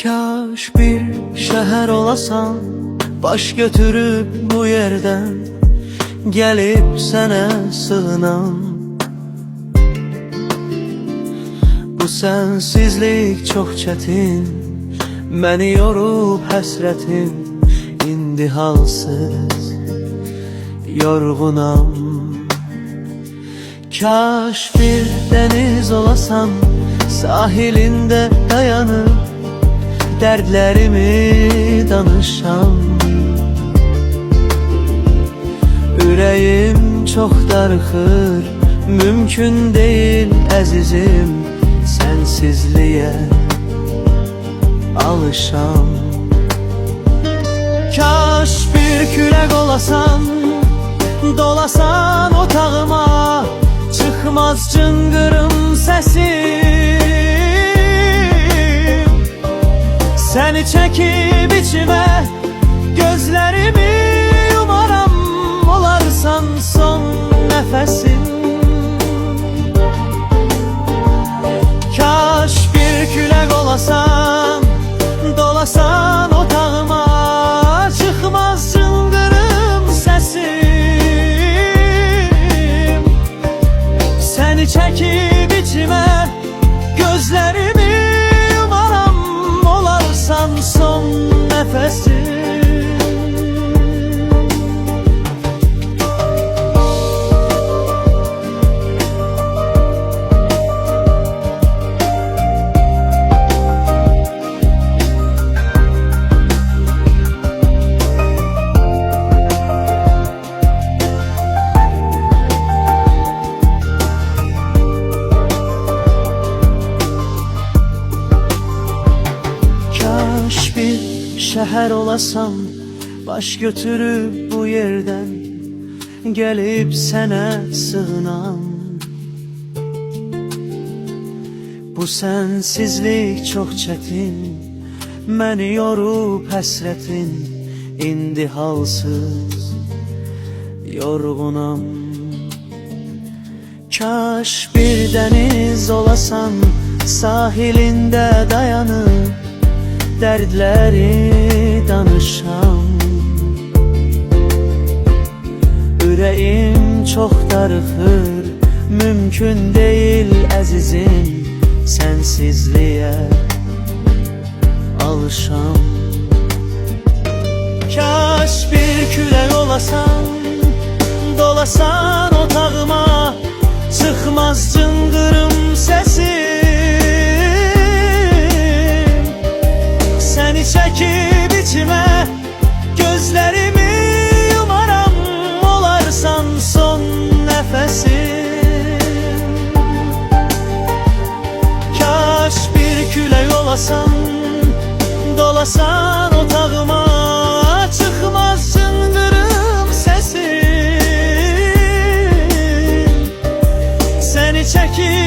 Kaş bir şəhər olasan, baş götürüb bu yerdən, gəlib sənə sığınan. Bu sənsizlik çox çətin, məni yorub həsrətin. İndi halsız, yorğunam. Kaş bir dəniz olasan, sahilində dayanıb dərdlərimi danışam. Ürəyim çox darıxır, mümkün deyil əzizim, sənsizliyə alışam. Kaş bir külək olasan, dolasan otağıma, çıxmaz cınqırım səsim. Səni çəkib içimə, gözlərimi yumaram, olarsan son nəfəsim. Kaş bir külək olasan, dolasan otağıma, çıxmaz cınqırım səsim. Səni çəkib içimə, gözlərimi yumaram, olarsan son nəfəsim. Kaş bir şəhər olasan, baş götürüb bu yerdən, gəlib sənə sığınan. Bu sənsizlik çox çətin, məni yorub həsrətin. İndi halsız, yorğunam. Kaş bir dəniz olasan, sahilində dayanıb dərdləri danışam. Ürəyim çox darıxır, mümkün deyil əzizim, sənsizliyə alışam. Kaş bir külək olasan, dolasan otağıma, çıxmaz cınqırım səsim. Səni çəkib içimə, gözlərimi yumaram, olarsan son nəfəsim. Kaş bir külək olasan, dolasan otağıma, çıxmaz cınqırım səsim. Səni çəkib